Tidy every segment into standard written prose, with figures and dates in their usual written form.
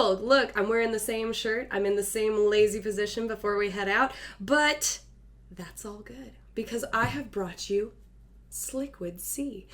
cool. Look, I'm wearing the same shirt. I'm in the same lazy position before we head out, but that's all good because I have brought you Sliquid C.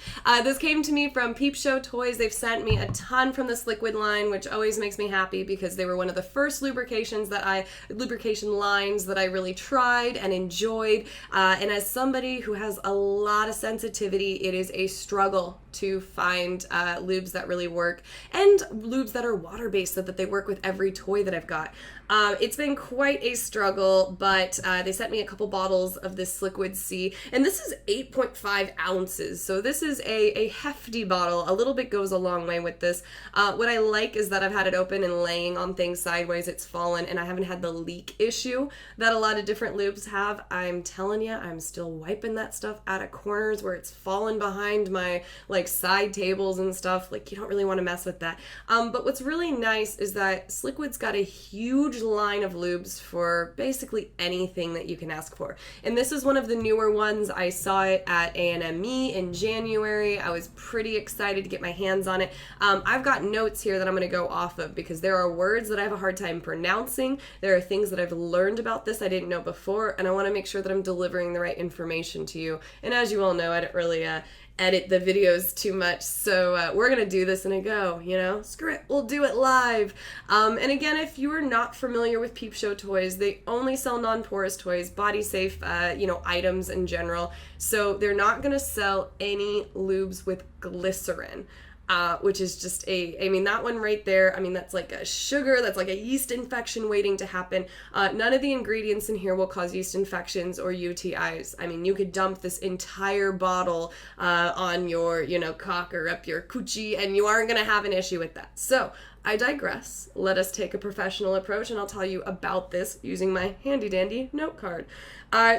This came to me from Peepshow Toys. They've sent me a ton from the Sliquid line, which always makes me happy because they were one of the first lubrication lines that I really tried and enjoyed. And as somebody who has a lot of sensitivity, it is a struggle to find lubes that really work and lubes that are water-based so that they work with every toy that I've got. It's been quite a struggle, but they sent me a couple bottles of this Sliquid C, and this is 8.5 ounces, so this is a hefty bottle. A little bit goes a long way with this. What I like is that I've had it open and laying on things sideways, it's fallen, and I haven't had the leak issue that a lot of different lubes have. I'm telling you, I'm still wiping that stuff out of corners where it's fallen behind my side tables and stuff. You don't really want to mess with that. But what's really nice is that Sliquid's got a huge line of lubes for basically anything that you can ask for. And this is one of the newer ones. I saw it at A&ME in January. I was pretty excited to get my hands on it. I've got notes here that I'm going to go off of because there are words that I have a hard time pronouncing. There are things that I've learned about this I didn't know before, and I want to make sure that I'm delivering the right information to you. And as you all know, I don't really edit the videos too much, so we're gonna do this in a go, screw it, we'll do it live. And again, if you are not familiar with Peepshow Toys, they only sell non-porous toys, body safe items in general, so they're not gonna sell any lubes with glycerin. Which is just that one right there, that's like a sugar, that's like a yeast infection waiting to happen. None of the ingredients in here will cause yeast infections or UTIs. You could dump this entire bottle on your, cock or up your coochie, and you aren't gonna have an issue with that. So, I digress. Let us take a professional approach, and I'll tell you about this using my handy-dandy note card.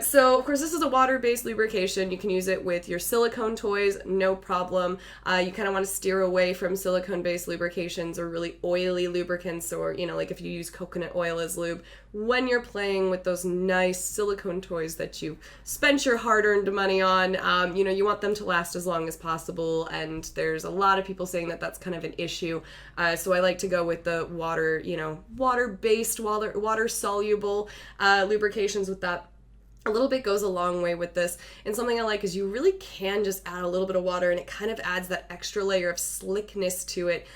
So, of course, this is a water-based lubrication. You can use it with your silicone toys, no problem. You kind of want to steer away from silicone-based lubrications or really oily lubricants, or, if you use coconut oil as lube, when you're playing with those nice silicone toys that you spent your hard-earned money on. You want them to last as long as possible, and there's a lot of people saying that that's kind of an issue. So I like to go with the water-based, water-soluble lubrications with that. A little bit goes a long way with this, and something I like is you really can just add a little bit of water, and it kind of adds that extra layer of slickness to it,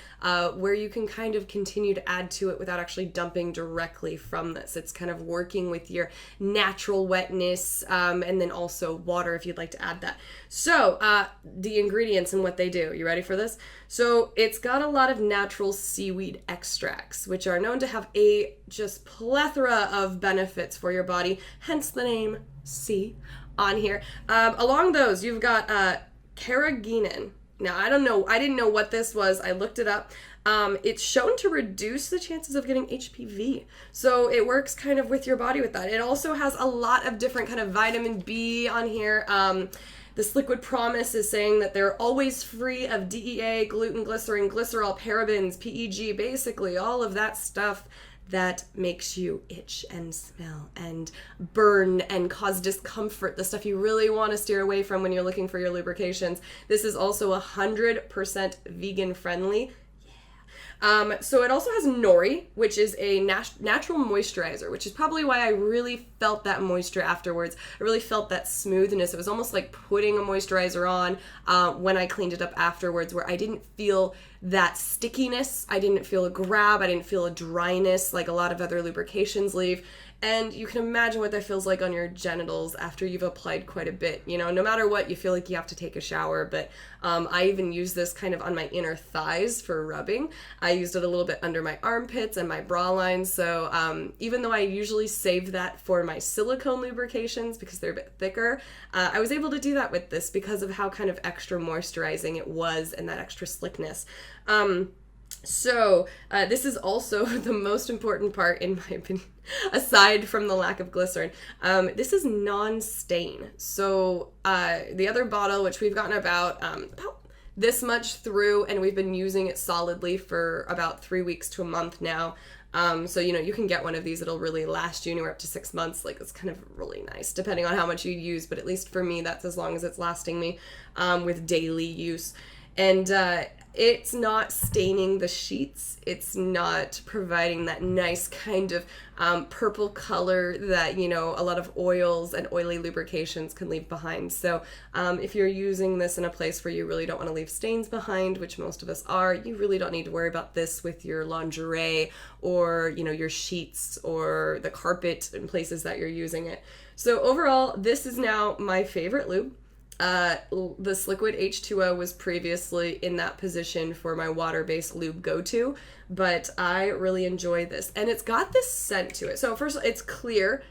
where you can kind of continue to add to it without actually dumping directly from this. It's kind of working with your natural wetness, and then also water if you'd like to add that. So, the ingredients and what they do. You ready for this? So, it's got a lot of natural seaweed extracts, which are known to have a just plethora of benefits for your body, hence the name C on here. Along those, you've got carrageenan. Now, I didn't know what this was. I looked it up. It's shown to reduce the chances of getting HPV. So it works kind of with your body with that. It also has a lot of different kind of vitamin B on here. This Liquid Promise is saying that they're always free of DEA, gluten, glycerin, glycerol, parabens, PEG, basically all of that stuff that makes you itch and smell and burn and cause discomfort, the stuff you really want to steer away from when you're looking for your lubrications. This is also 100% vegan friendly. So it also has nori, which is a natural moisturizer, which is probably why I really felt that moisture afterwards. I really felt that smoothness. It was almost like putting a moisturizer on when I cleaned it up afterwards, where I didn't feel that stickiness. I didn't feel a grab. I didn't feel a dryness like a lot of other lubrications leave. And you can imagine what that feels like on your genitals after you've applied quite a bit. No matter what, you feel like you have to take a shower. But I even use this kind of on my inner thighs for rubbing. I used it a little bit under my armpits and my bra lines. So even though I usually save that for my silicone lubrications because they're a bit thicker, I was able to do that with this because of how kind of extra moisturizing it was and that extra slickness. So this is also the most important part, in my opinion, aside from the lack of glycerin. This is non-stain. So the other bottle, which we've gotten about this much through, and we've been using it solidly for about 3 weeks to a month now. So, you can get one of these. It'll really last you anywhere up to 6 months. It's kind of really nice, depending on how much you use. But at least for me, that's as long as it's lasting me with daily use. And It's not staining the sheets. It's not providing that nice kind of purple color that, you know, a lot of oils and oily lubrications can leave behind. So if you're using this in a place where you really don't want to leave stains behind, which most of us are, you really don't need to worry about this with your lingerie or, you know, your sheets or the carpet in places that you're using it. So overall, this is now my favorite lube. The Sliquid H2O was previously in that position for my water-based lube go-to, but I really enjoy this. And it's got this scent to it. So first, it's clear.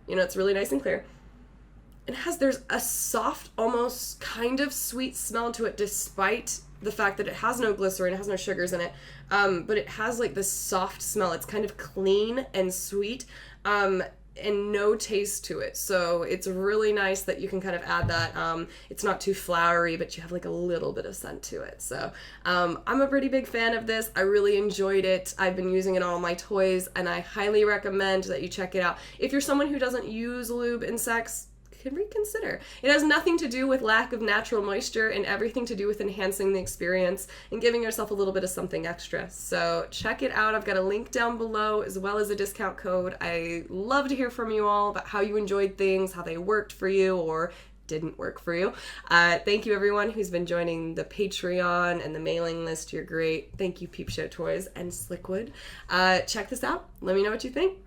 You know, it's really nice and clear. There's a soft, almost kind of sweet smell to it, despite the fact that it has no glycerin, it has no sugars in it, but it has like this soft smell. It's kind of clean and sweet, and no taste to it. So it's really nice that you can kind of add that. It's not too flowery, but you have like a little bit of scent to it. So I'm a pretty big fan of this. I really enjoyed it. I've been using it on all my toys, and I highly recommend that you check it out. If you're someone who doesn't use lube in sex, can reconsider. It has nothing to do with lack of natural moisture and everything to do with enhancing the experience and giving yourself a little bit of something extra. So check it out. I've got a link down below as well as a discount code. I love to hear from you all about how you enjoyed things, how they worked for you or didn't work for you. Thank you everyone who's been joining the Patreon and the mailing list. You're great. Thank you Peepshow Toys and Sliquid. Check this out. Let me know what you think.